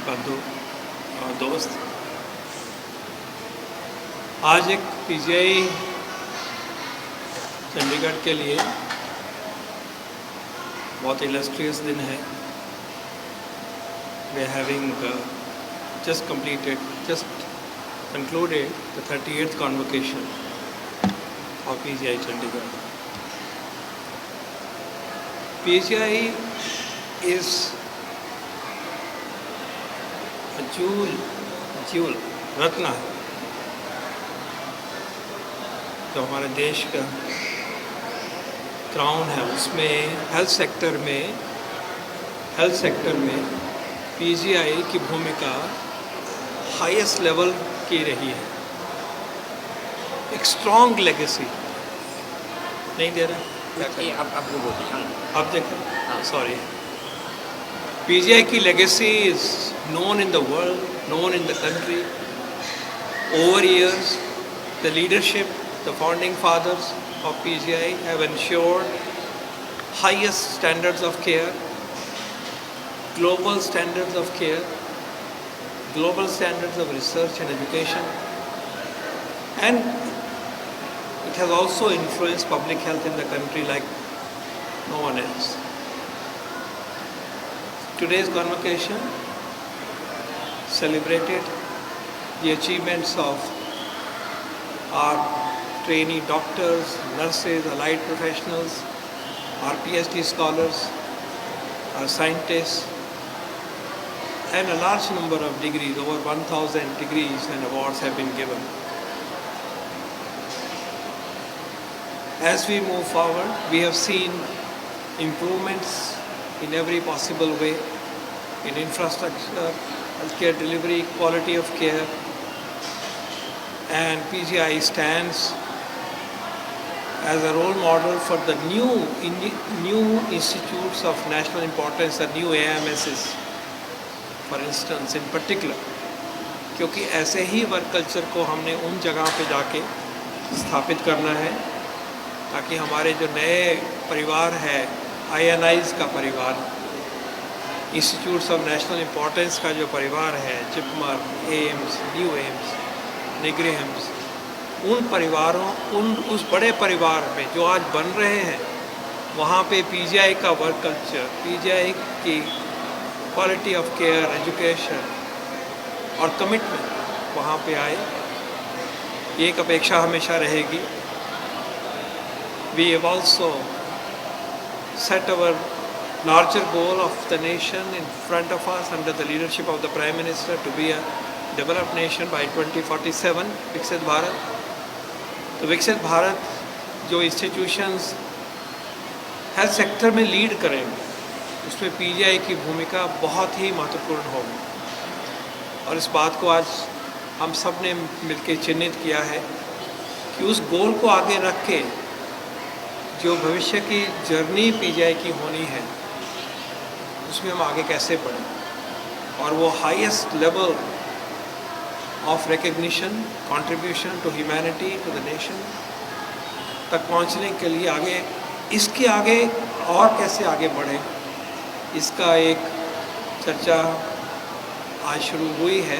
बंधु और दोस्त, आज एक पीजीआई चंडीगढ़ के लिए बहुत इलस्ट्रियस दिन है। We are having just concluded the 38th convocation of PGI Chandigarh. PGI is a jewel, रत्न है जो हमारे देश का क्राउन है। उसमें हेल्थ सेक्टर में पीजीआई की भूमिका हाईएस्ट लेवल की रही है। एक स्ट्रॉन्ग लेगेसी नहीं दे रहा क्या आपको बोलिए। अब देखो, सॉरी, पीजीआई की legacy is known in the world, known in the country. Over years, the leadership, the founding fathers of PGI have ensured highest standards of care, global standards of care, global standards of research and education, and it has also influenced public health in the country like no one else. Today's convocation celebrated the achievements of our trainee doctors, nurses, allied professionals, our PhD scholars, our scientists, and a large number of degrees, over 1,000 degrees and awards have been given. As we move forward, we have seen improvements in every possible way, in infrastructure, healthcare delivery, quality of care, and PGI stands as a role model for the new institutes of national importance, the new AIMSs, for instance, in particular, क्योंकि ऐसे ही work culture को हमने उन जगह पे जाके स्थापित करना है ताकि हमारे जो नए परिवार है, INIs का परिवार, इंस्टीट्यूट्स ऑफ नेशनल इम्पोर्टेंस का जो परिवार है, जिपमर, एम्स, न्यू एम्स, निग्रेहम्स, उन परिवारों, उस बड़े परिवार में जो आज बन रहे हैं, वहाँ पे पीजीआई का वर्क कल्चर, पीजीआई की क्वालिटी ऑफ केयर, एजुकेशन और कमिटमेंट वहाँ पे आए, ये एक अपेक्षा हमेशा रहेगी। We have also set our larger goal of the nation in front of us under the leadership of the Prime Minister to be a developed nation by 2047, विकसित भारत। तो विकसित भारत जो इंस्टीट्यूशंस हेल्थ सेक्टर में लीड करेंगे, उसमें PGI की भूमिका बहुत ही महत्वपूर्ण होगी। और इस बात को आज हम सब ने मिलकर चिन्हित किया है कि उस गोल को आगे रख के जो भविष्य की जर्नी पीजीआई की होनी है, उसमें हम आगे कैसे बढ़ें और वो highest level of recognition, contribution to humanity, to the nation तक पहुंचने के लिए आगे, इसके आगे और कैसे आगे बढ़े, इसका एक चर्चा आज शुरू हुई है,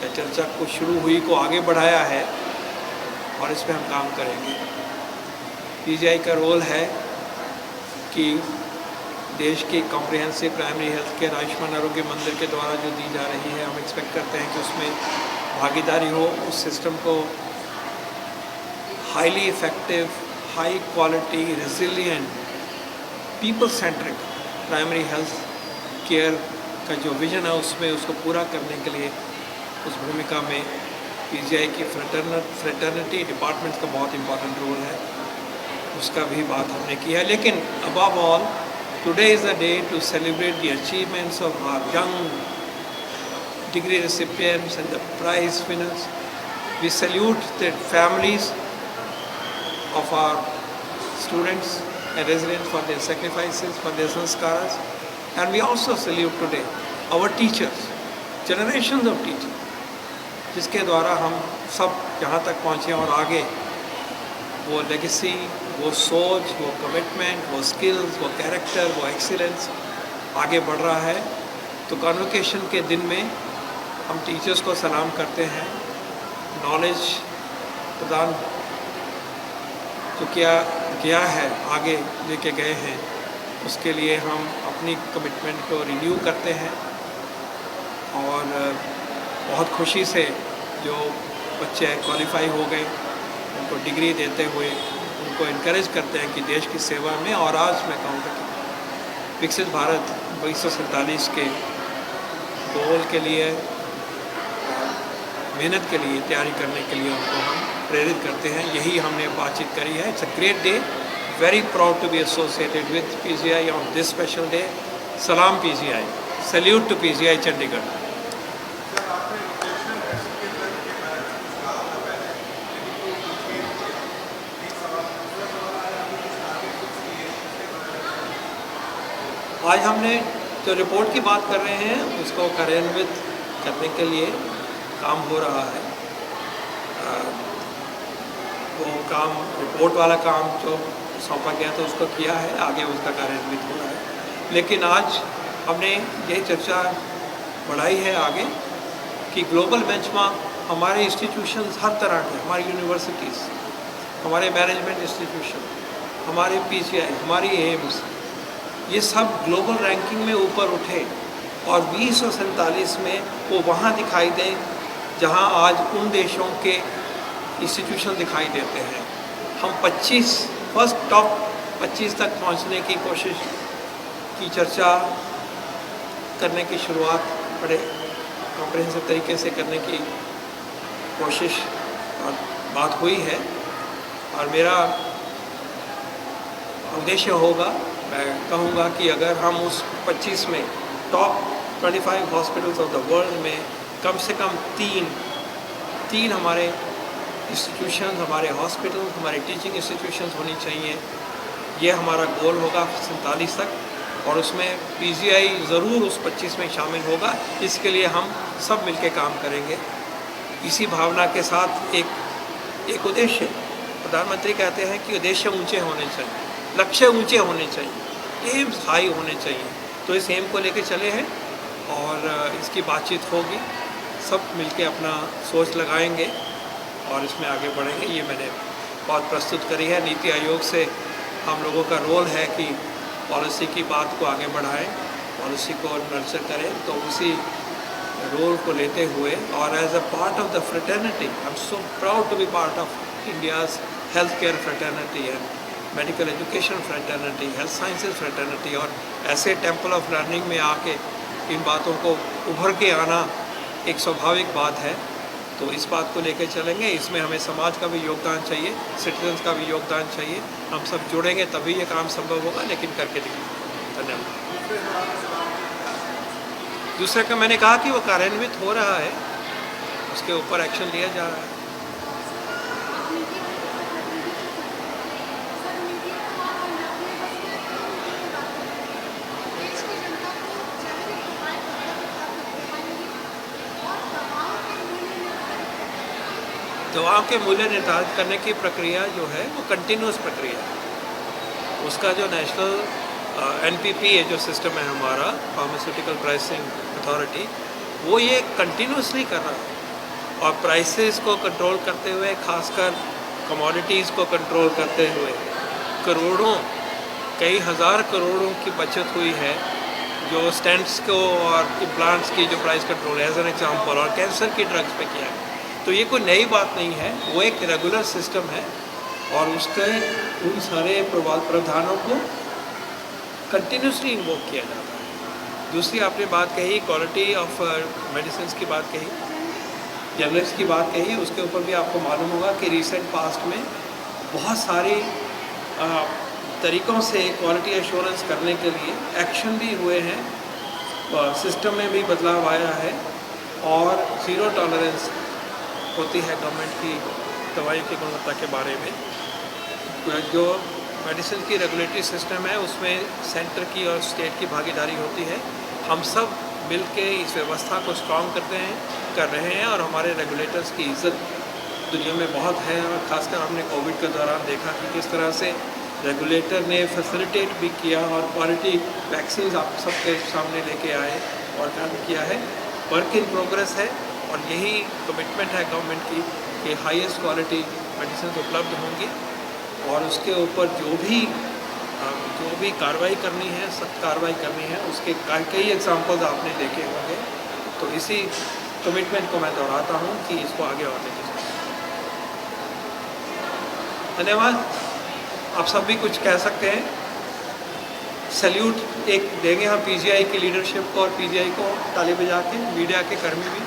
या चर्चा को शुरू हुई को आगे बढ़ाया है और इस पर हम काम करेंगे। पीजीआई का रोल है कि देश की comprehensive primary health care Ayushman आरोग्य मंदिर के द्वारा जो दी जा रही है, हम एक्सपेक्ट करते हैं कि उसमें भागीदारी हो, उस सिस्टम को highly effective, high quality, resilient, people centric primary health care का जो विजन है, उसमें उसको पूरा करने के लिए उस भूमिका में पीजीआई की फ्रेटर्निटी डिपार्टमेंट का बहुत इम्पोर्टेंट रोल है, उसका भी बात हमने किया। लेकिन above all, today is the day to celebrate the achievements of our young degree recipients and the prize winners. We salute the families of our students and residents for their sacrifices, for their sanskaras, and we also salute today our teachers, generations of teachers, जिसके द्वारा हम सब यहाँ तक पहुँचे और आगे वो लेगेसी, वो सोच, वो कमिटमेंट, वो स्किल्स, वो कैरेक्टर, वो एक्सीलेंस आगे बढ़ रहा है। तो कॉन्वोकेशन के दिन में हम टीचर्स को सलाम करते हैं, नॉलेज प्रदान जो किया है, आगे लेके गए हैं, उसके लिए हम अपनी कमिटमेंट को रिन्यू करते हैं। और बहुत खुशी से जो बच्चे क्वालिफाई हो गए उनको डिग्री देते हुए उनको इनकरेज करते हैं कि देश की सेवा में, और आज मैं कहूँगा कि विकसित भारत 2047 के गोल के लिए, मेहनत के लिए, तैयारी करने के लिए उनको हम प्रेरित करते हैं। यही हमने बातचीत करी है। It's a great day, very proud to be associated with PGI on this special day. सलाम PGI, salute to PGI Chandigarh. आज हमने जो रिपोर्ट की बात कर रहे हैं उसको कार्यान्वित करने के लिए काम हो रहा है। वो काम, रिपोर्ट वाला काम जो सौंपा गया था उसको किया है, आगे उसका कार्यान्वित हो रहा है। लेकिन आज हमने ये चर्चा बढ़ाई है आगे कि ग्लोबल बेंचमार्क हमारे इंस्टीट्यूशंस हर तरह के, हमारी यूनिवर्सिटीज़, हमारे मैनेजमेंट इंस्टीट्यूशन, हमारे PGI, हमारी एम्स, ये सब ग्लोबल रैंकिंग में ऊपर उठे और 2047 में वो वहाँ दिखाई दें जहाँ आज उन देशों के इंस्टीट्यूशन दिखाई देते हैं। हम 25 फर्स्ट टॉप 25 तक पहुँचने की कोशिश की चर्चा करने की शुरुआत बड़े कॉम्प्रिहेंसिव तरीके से करने की कोशिश और बात हुई है। और मेरा उद्देश्य होगा, मैं कहूँगा कि अगर हम उस 25 में top 25 hospitals of the world में कम से कम तीन हमारे इंस्टीट्यूशन, हमारे हॉस्पिटल, हमारे टीचिंग इंस्टीट्यूशंस होनी चाहिए। ये हमारा गोल होगा 47 तक, और उसमें PGI ज़रूर उस 25 में शामिल होगा। इसके लिए हम सब मिलके काम करेंगे। इसी भावना के साथ एक उद्देश्य, प्रधानमंत्री कहते हैं कि उद्देश्य ऊंचे होने चाहिए, लक्ष्य ऊंचे होने चाहिए, एम्स हाई होने चाहिए। तो इस एम को लेके चले हैं और इसकी बातचीत होगी, सब मिलके अपना सोच लगाएंगे और इसमें आगे बढ़ेंगे। ये मैंने बात प्रस्तुत करी है। नीति आयोग से हम लोगों का रोल है कि पॉलिसी की बात को आगे बढ़ाएं, पॉलिसी को नर्चर करें। तो उसी रोल को लेते हुए और as a part of the fraternity, I am so proud to be part of India's health care fraternity and medical education fraternity, health sciences fraternity, और ऐसे टेम्पल ऑफ लर्निंग में आके इन बातों को उभर के आना एक स्वाभाविक बात है। तो इस बात को लेकर चलेंगे। इसमें हमें समाज का भी योगदान चाहिए, सिटीजन्स का भी योगदान चाहिए। हम सब जुड़ेंगे तभी ये काम संभव होगा, लेकिन करके दिखाएंगे। धन्यवाद। दूसरे का मैंने कहा कि वो कार्यान्वित हो रहा है, उसके ऊपर एक्शन लिया जा रहा है। दवाओं के मूल्य निर्धारित करने की प्रक्रिया जो है वो कंटिन्यूस प्रक्रिया है। उसका जो नेशनल NPP है, जो सिस्टम है हमारा, फार्मास्यूटिकल प्राइसिंग अथॉरिटी, वो ये कंटिन्यूसली कर रहा है। और प्राइसेस को कंट्रोल करते हुए, खासकर कमोडिटीज़ को कंट्रोल करते हुए, करोड़ों, कई हज़ार करोड़ों की बचत हुई है जो स्टेंट्स को और इम्प्लांट्स की जो प्राइस कंट्रोल है, एज एन एग्जाम्पल, और कैंसर की ड्रग्स पे किया है। तो ये कोई नई बात नहीं है, वो एक रेगुलर सिस्टम है और उसके उन सारे प्रावधानों को कंटिन्यूसली इन्वोक किया जाता है। दूसरी आपने बात कही क्वालिटी ऑफ मेडिसिन की बात कही, जनरल्स की बात कही, उसके ऊपर भी आपको मालूम होगा कि रिसेंट पास्ट में बहुत सारी तरीक़ों से क्वालिटी एश्योरेंस करने के लिए एक्शन भी हुए हैं, सिस्टम में भी बदलाव आया है और ज़ीरो टॉलरेंस होती है गवर्नमेंट की दवाई की गुणवत्ता के बारे में। जो मेडिसिन की रेगुलेटरी सिस्टम है उसमें सेंटर की और स्टेट की भागीदारी होती है। हम सब मिल के इस व्यवस्था को स्ट्रॉन्ग कर रहे हैं और हमारे रेगुलेटर्स की इज़्ज़त दुनिया में बहुत है। और ख़ासकर हमने कोविड के दौरान देखा कि किस तरह से रेगुलेटर ने फैसिलिटेट भी किया और क्वालिटी वैक्सीन आप सबके सामने लेके आए और काम किया है, वर्क इन प्रोग्रेस है। और यही कमिटमेंट है गवर्नमेंट की कि हाईएस्ट क्वालिटी मेडिसिन उपलब्ध होंगी और उसके ऊपर जो भी कार्रवाई करनी है, सख्त कार्रवाई करनी है। उसके कई एग्जांपल्स आपने देखे होंगे। तो इसी कमिटमेंट को मैं दोहराता हूँ कि इसको आगे और लेके चलें। धन्यवाद। आप सब भी कुछ कह सकते हैं। सैल्यूट एक देंगे हम पीजीआई की लीडरशिप को और पीजीआई को ताली बजा के, मीडिया के कर्मी भी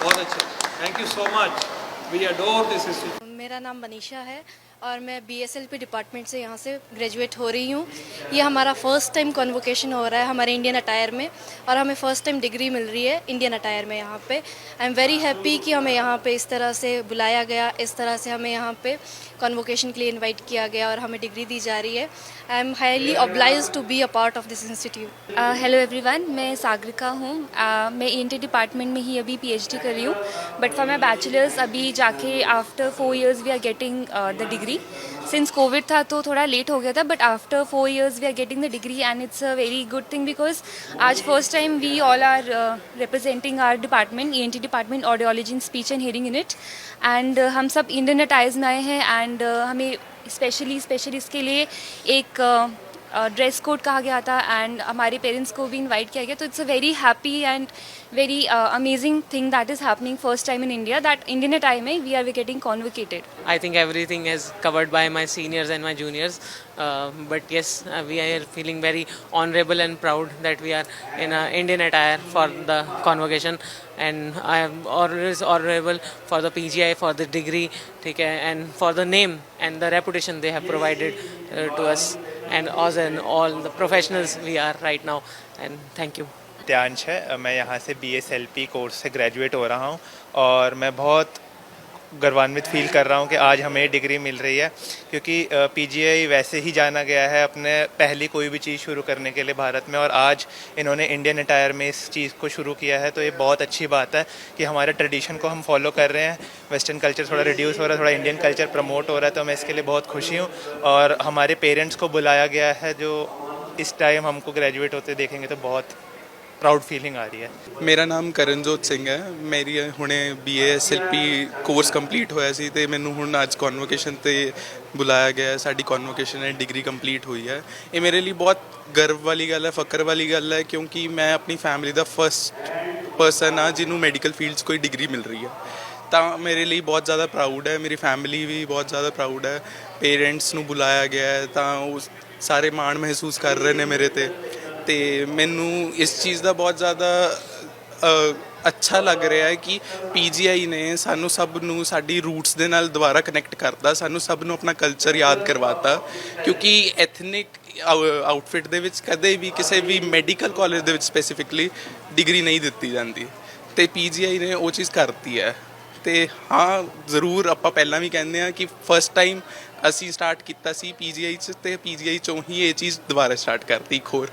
बहुत अच्छे। Thank you so much. We adore this institute. मेरा नाम मनीषा है और मैं बीएसएलपी डिपार्टमेंट से यहाँ से ग्रेजुएट हो रही हूँ। ये हमारा फर्स्ट टाइम कॉन्वोकेशन हो रहा है हमारे इंडियन अटायर में और हमें फ़र्स्ट टाइम डिग्री मिल रही है इंडियन अटायर में यहाँ पे। आई एम वेरी हैप्पी कि हमें यहाँ पे इस तरह से बुलाया गया, इस तरह से हमें यहाँ पे कॉन्वोकेशन के लिए इनवाइट किया गया और हमें डिग्री दी जा रही है। I am highly obliged to be a part of this institute. Hello everyone, मैं सागरिका हूँ। मैं ईएनटी डिपार्टमेंट में ही अभी पीएचडी कर रही हूँ, बट फॉर माई बैचलर्स अभी जाके after 4 years we are getting the degree. Since COVID था तो थोड़ा लेट हो गया था, but after 4 years we are getting the degree and it's a very good thing because आज first time we all are representing our department, ENT department, audiology in speech and hearing unit. And हम सब Indian attires में आए हैं and हमें specially इसके लिए एक ड्रेस कोड कहा गया था एंड हमारे पेरेंट्स को भी इनवाइट किया गया। तो it's a very happy and very amazing thing that is happening first time in India, that Indian attire mein we are getting convocated. I think everything is covered by my seniors and my juniors, but yes, we are feeling very honorable and proud that we are in Indian attire for the convocation, and I am always honorable for the PGI for the degree, ठीक है, and for the name and the reputation they have provided to us and us and all the professionals we are right now, and thank you. त्यांश है, मैं यहाँ से BSLP course से graduate हो रहा हूँ और मैं बहुत गर्वान्वित फील कर रहा हूँ कि आज हमें डिग्री मिल रही है, क्योंकि PGI वैसे ही जाना गया है अपने पहली कोई भी चीज़ शुरू करने के लिए भारत में, और आज इन्होंने इंडियन अटायर में इस चीज़ को शुरू किया है। तो ये बहुत अच्छी बात है कि हमारे ट्रेडिशन को हम फॉलो कर रहे हैं। वेस्टर्न कल्चर थोड़ा रिड्यूस हो रहा है, थोड़ा इंडियन कल्चर प्रमोट हो रहा है, तो मैं इसके लिए बहुत खुशी हूँ। और हमारे पेरेंट्स को बुलाया गया है जो इस टाइम हमको ग्रेजुएट होते देखेंगे तो बहुत प्राउड फीलिंग आ रही है। मेरा नाम करनजोत ਸਿੰਘ ਹੈ। ਮੇਰੀ ਹੁਣੇ BASLP ਕੋਰਸ ਕੰਪਲੀਟ ਹੋਇਆ ਸੀ ਤੇ ਮੈਨੂੰ ਹੁਣ ਅੱਜ ਕਨਵੋਕੇਸ਼ਨ ਤੇ ਬੁਲਾਇਆ ਗਿਆ। ਸਾਡੀ ਕਨਵੋਕੇਸ਼ਨ ਹੈ, ਡਿਗਰੀ ਕੰਪਲੀਟ ਹੋਈ ਹੈ। ਇਹ ਮੇਰੇ ਲਈ ਬਹੁਤ ਗਰਵ ਵਾਲੀ ਗੱਲ ਹੈ, ਫਖਰ ਵਾਲੀ ਗੱਲ ਹੈ, ਕਿਉਂਕਿ ਮੈਂ ਆਪਣੀ ਫੈਮਿਲੀ ਦਾ ਫਸਟ ਪਰਸਨ ਆ ਜਿਹਨੂੰ ਮੈਡੀਕਲ ਫੀਲਡ 'ਚ ਕੋਈ ਡਿਗਰੀ ਮਿਲ ਰਹੀ ਹੈ। ਤਾਂ ਮੇਰੇ ਲਈ ਬਹੁਤ ਜ਼ਿਆਦਾ ਪ੍ਰਾਊਡ ਹੈ, ਮੇਰੀ ਫੈਮਿਲੀ ਵੀ ਬਹੁਤ ਜ਼ਿਆਦਾ ਪ੍ਰਾਊਡ ਹੈ। ਪੇਰੈਂਟਸ ਨੂੰ ਬੁਲਾਇਆ ਗਿਆ ਹੈ ਤਾਂ ਉਹ ਸਾਰੇ ਮਾਣ ਮਹਿਸੂਸ ਕਰ ਰਹੇ ਨੇ ਮੇਰੇ 'ਤੇ। ਤੇ ਮੈਨੂੰ ਇਸ ਚੀਜ਼ ਦਾ ਬਹੁਤ ਜ਼ਿਆਦਾ ਅੱਛਾ ਲੱਗ ਰਿਹਾ ਹੈ ਕਿ PGI ਨੇ ਸਾਨੂੰ ਸਭ ਨੂੰ ਸਾਡੀ ਰੂਟਸ ਦੇ ਨਾਲ ਦੁਬਾਰਾ ਕਨੈਕਟ ਕਰਤਾ, ਸਾਨੂੰ ਸਭ ਨੂੰ ਆਪਣਾ ਕਲਚਰ ਯਾਦ ਕਰਵਾਤਾ, ਕਿਉਂਕਿ ਐਥਨਿਕ ਆਊਟਫਿਟ ਦੇ ਵਿੱਚ ਕਦੇ ਵੀ ਕਿਸੇ ਵੀ ਮੈਡੀਕਲ ਕਾਲਜ ਦੇ ਵਿੱਚ ਸਪੈਸੀਫਿਕਲੀ ਡਿਗਰੀ ਨਹੀਂ ਦਿੱਤੀ ਜਾਂਦੀ ਤੇ PGI ਨੇ ਉਹ ਚੀਜ਼ ਕਰਤੀ ਹੈ। ਤੇ ਹਾਂ, ਜ਼ਰੂਰ ਆਪਾਂ ਪਹਿਲਾਂ ਵੀ ਕਹਿੰਦੇ ਹਾਂ ਕਿ ਫਸਟ ਟਾਈਮ ਅਸੀਂ ਸਟਾਰਟ ਕੀਤਾ ਸੀ PGI 'ਚ ਤੇ PGI 'ਚੋਂ ਹੀ ਇਹ ਚੀਜ਼ ਦੁਬਾਰਾ ਸਟਾਰਟ ਕਰਤੀ ਇੱਕ ਹੋਰ।